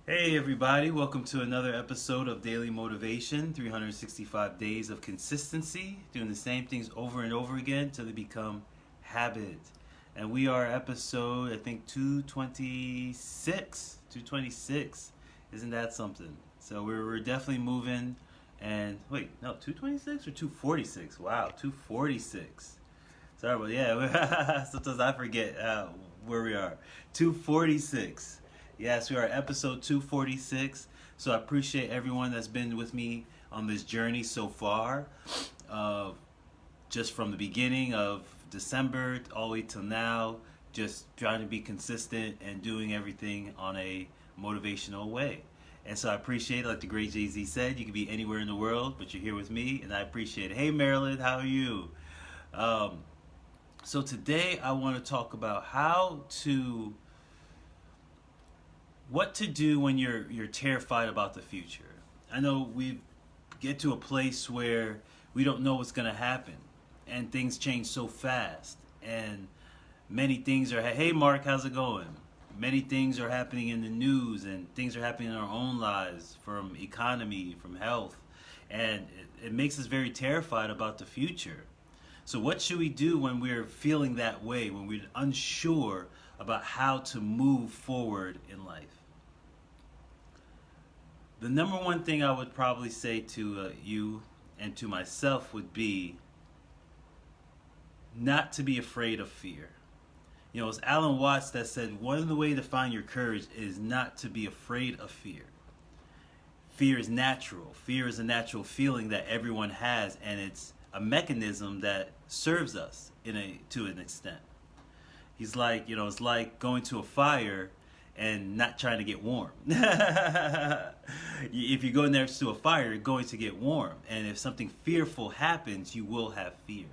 Hey everybody, welcome to another episode of Daily Motivation, 365 days of consistency, doing the same things over and over again until they become habit. And we are episode, I think 226. 226. Isn't that something? So we're definitely moving. And wait, no, 226 or 246? Wow, 246. Sorry, but yeah, sometimes I forget where we are. 246. Yes, we are episode 246. So I appreciate everyone that's been with me on this journey so far. Just from the beginning of December all the way till now, just trying to be consistent and doing everything on a motivational way. And so I appreciate it. Like the great Jay-Z said, you can be anywhere in the world, but you're here with me, and I appreciate it. Hey, Marilyn, how are you? So today I want to talk about what to do when you're terrified about the future. I know we get to a place where we don't know what's going to happen, and things change so fast, and many things are, hey Mark, how's it going? Many things are happening in the news, and things are happening in our own lives, from economy, from health, and it makes us very terrified about the future. So what should we do when we're feeling that way, when we're unsure about how to move forward in life? The number one thing I would probably say to you and to myself would be not to be afraid of fear. You know, it's Alan Watts that said one of the ways to find your courage is not to be afraid of fear. Fear is natural. Fear is a natural feeling that everyone has, and it's a mechanism that serves us to an extent. He's like, you know, it's like going to a fire and not trying to get warm. If you go next to a fire, you're going to get warm. And if something fearful happens, you will have fear.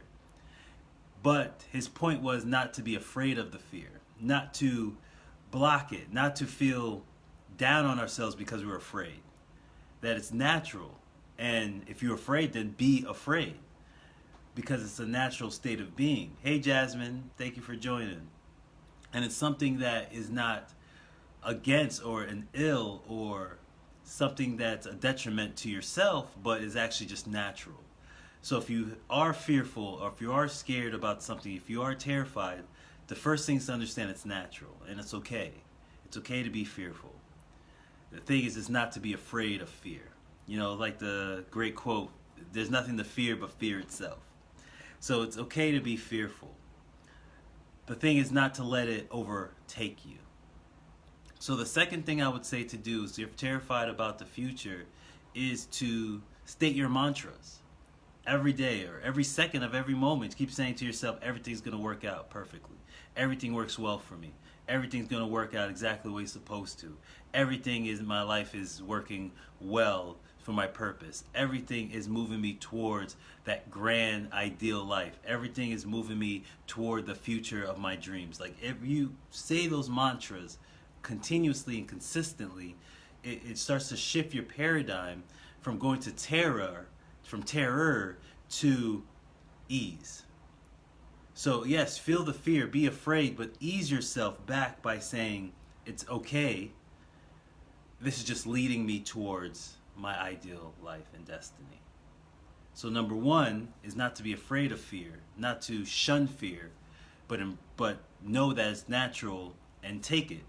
But his point was not to be afraid of the fear, not to block it, not to feel down on ourselves because we're afraid. That it's natural. And if you're afraid, then be afraid, because it's a natural state of being. Hey Jasmine, thank you for joining. And it's something that is not against or an ill or something that's a detriment to yourself, but is actually just natural. So if you are fearful, or if you are scared about something, if you are terrified, the first thing is to understand it's natural, and it's okay. It's okay to be fearful. The thing is not to be afraid of fear. You know, like the great quote, there's nothing to fear but fear itself. So it's okay to be fearful. The thing is not to let it overtake you. So the second thing I would say to do is, if you're terrified about the future, is to state your mantras every day or every second of every moment. Keep saying to yourself, everything's going to work out perfectly. Everything works well for me. Everything's going to work out exactly the way it's supposed to. Everything in my life is working well for my purpose. Everything is moving me towards that grand ideal life. Everything is moving me toward the future of my dreams. Like, if you say those mantras continuously and consistently, it starts to shift your paradigm from going to terror to ease. So yes, feel the fear, be afraid, but ease yourself back by saying, it's okay. This is just leading me towards my ideal life and destiny. So number one is not to be afraid of fear, not to shun fear, but know that it's natural and take it.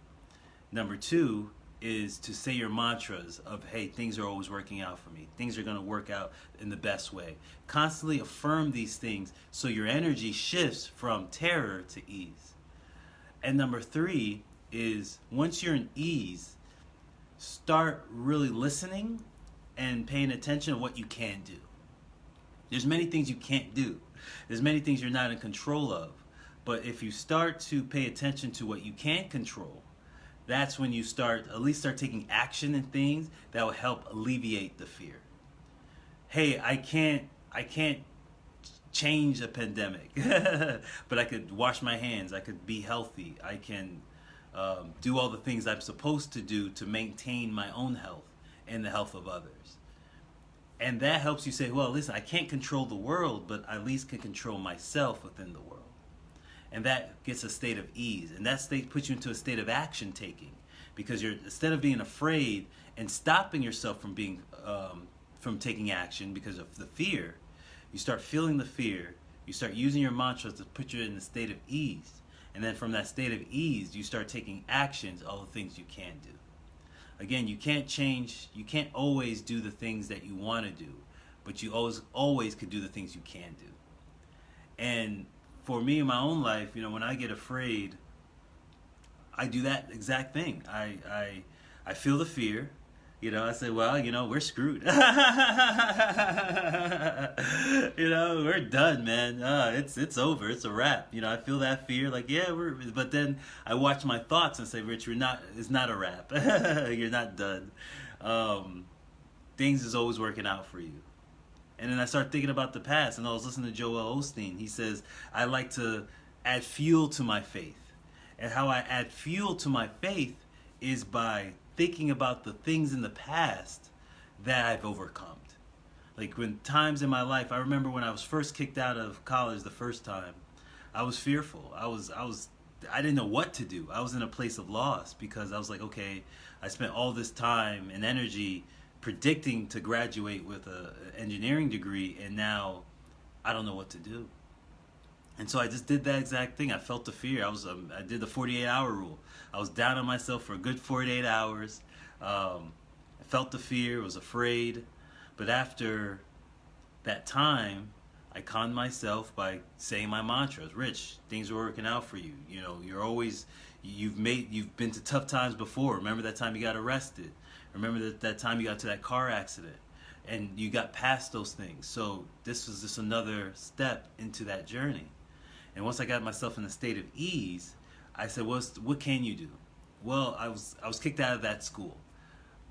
Number two is to say your mantras of, hey, things are always working out for me. Things are going to work out in the best way. Constantly affirm these things so your energy shifts from terror to ease. And number three is, once you're in ease, start really listening and paying attention to what you can do. There's many things you can't do. There's many things you're not in control of. But if you start to pay attention to what you can control, that's when you at least start taking action in things that will help alleviate the fear. Hey, I can't change a pandemic, but I could wash my hands, I could be healthy, I can do all the things I'm supposed to do to maintain my own health and the health of others. And that helps you say, well, listen, I can't control the world, but I at least can control myself within the world. And that gets a state of ease. And that state puts you into a state of action taking. because you're, instead of being afraid and stopping yourself from being from taking action because of the fear, you start feeling the fear. You start using your mantras to put you in a state of ease, and then from that state of ease, you start taking actions, all the things you can do. Again, you can't change. You can't always do the things that you want to do, but you always could do the things you can do. And for me in my own life, when I get afraid, I do that exact thing. I feel the fear. I say, well, we're screwed. We're done, man. It's over. It's a wrap. I feel that fear, like, yeah, but then I watch my thoughts and say, Rich, it's not a wrap. You're not done. Things is always working out for you. And then I start thinking about the past, and I was listening to Joel Osteen. He says, I like to add fuel to my faith. And how I add fuel to my faith is by thinking about the things in the past that I've overcome. Like when times in my life, I remember when I was first kicked out of college the first time, I was fearful. I didn't know what to do. I was in a place of loss because I was like, okay, I spent all this time and energy predicting to graduate with an engineering degree, and now I don't know what to do. And so I just did that exact thing. I felt the fear. I did the 48-hour rule. I was down on myself for a good 48 hours. I felt the fear, was afraid. But after that time, I calmed myself by saying my mantras. Rich, things are working out for you. You've been to tough times before. Remember that time you got arrested. Remember that time you got to that car accident. And you got past those things. So this was just another step into that journey. And once I got myself in a state of ease, I said, what can you do? Well, I was kicked out of that school.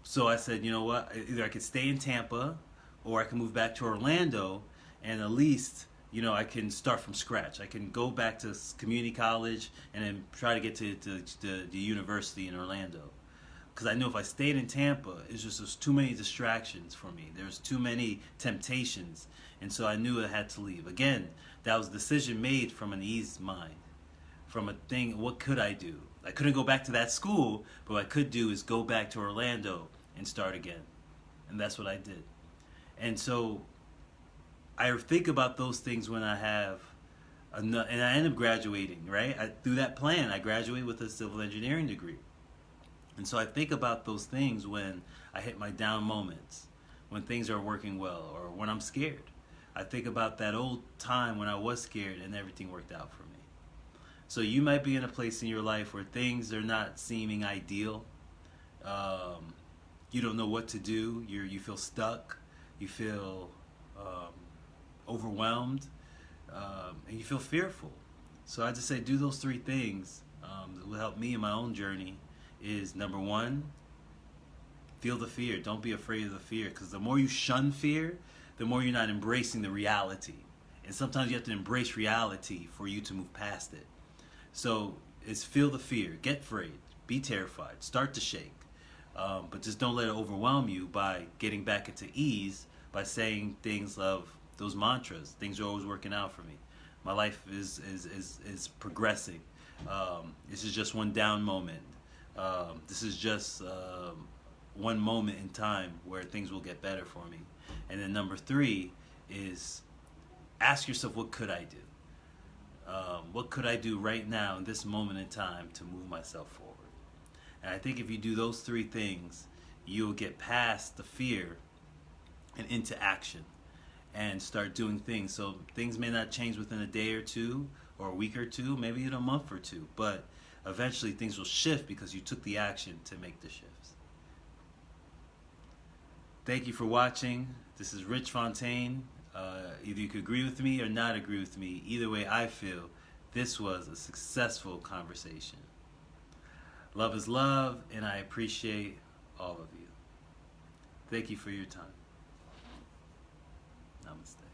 So I said, you know what? Either I could stay in Tampa or I can move back to Orlando, and at least, I can start from scratch. I can go back to community college and then try to get to the university in Orlando. Because I knew if I stayed in Tampa, there's too many distractions for me. There's too many temptations. And so I knew I had to leave. Again, that was a decision made from an eased mind. From a thing, what could I do? I couldn't go back to that school, but what I could do is go back to Orlando and start again. And that's what I did. And so I think about those things when I have, and I end up graduating, right? Through that plan, I graduated with a civil engineering degree. And so I think about those things when I hit my down moments, when things are working well, or when I'm scared. I think about that old time when I was scared and everything worked out for me. So you might be in a place in your life where things are not seeming ideal. You don't know what to do. You feel stuck. You feel overwhelmed. And you feel fearful. So I just say do those three things that will help me in my own journey. Is number one, feel the fear. Don't be afraid of the fear, because the more you shun fear, the more you're not embracing the reality. And sometimes you have to embrace reality for you to move past it. So it's feel the fear, get afraid, be terrified, start to shake. But just don't let it overwhelm you by getting back into ease, by saying things of those mantras. Things are always working out for me. My life is progressing. This is just one down moment. This is just one moment in time where things will get better for me. And then number three is ask yourself, what could I do? What could I do right now in this moment in time to move myself forward? And I think if you do those three things, you'll get past the fear and into action and start doing things. So things may not change within a day or two or a week or two, maybe in a month or two, but eventually things will shift because you took the action to make the shifts. Thank you for watching. This is Rich Fontaine. Either you could agree with me or not agree with me. Either way, I feel this was a successful conversation. Love is love, and I appreciate all of you. Thank you for your time. Namaste.